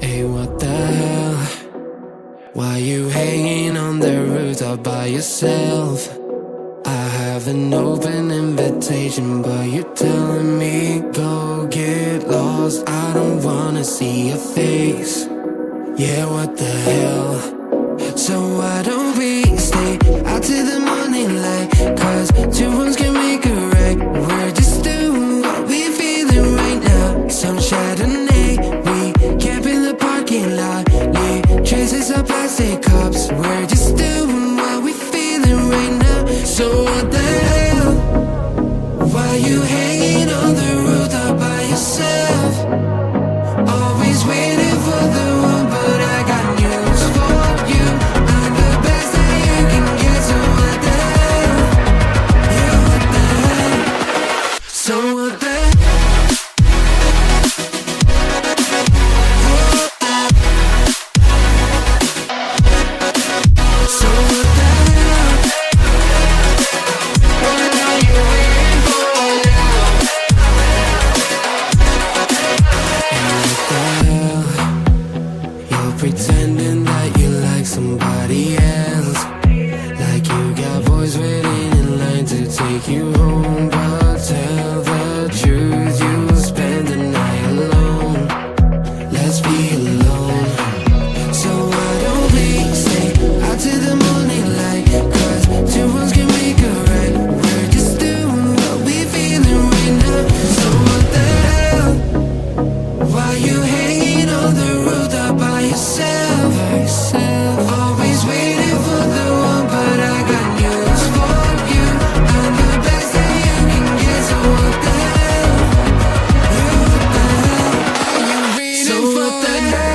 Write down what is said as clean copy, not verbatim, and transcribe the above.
Hey, what the hell? Why you hanging on the rooftop by yourself? I have an open invitation, but you're telling me go get lost. I don't wanna see your face. Yeah, what the hell? So why don't we stay out till the morning light? Cause two wrongs can make a right. We're just doing what we feeling right now. Some Chardonnay, we camp in the parking lot. Leave traces of plastic cups. We're just doing what we feeling right now. So what the hell? Why you hanging on the rooftop by yourself? Always waiting for the one, but I got news for you. I'm the best that you can get, so what the hell? Yeah, what the hell? So what the hell? So what the hell? What are you waiting for now? And what the hell? You're pretending that you like somebody else, like you got boys waiting in line to take you home. But tell the truth, you'll spend the night alone. Let's be alone. So why don't we stay out till the morning light? Cause two wrongs can make a right. We're just doing what we feeling right now. So what the hell? Why you hanging on the rooftop by yourself? Always waiting for the one, but I got news for you. I'm the best that you can get, so what the hell? Yeah, what the hell? Are you waiting for the hell?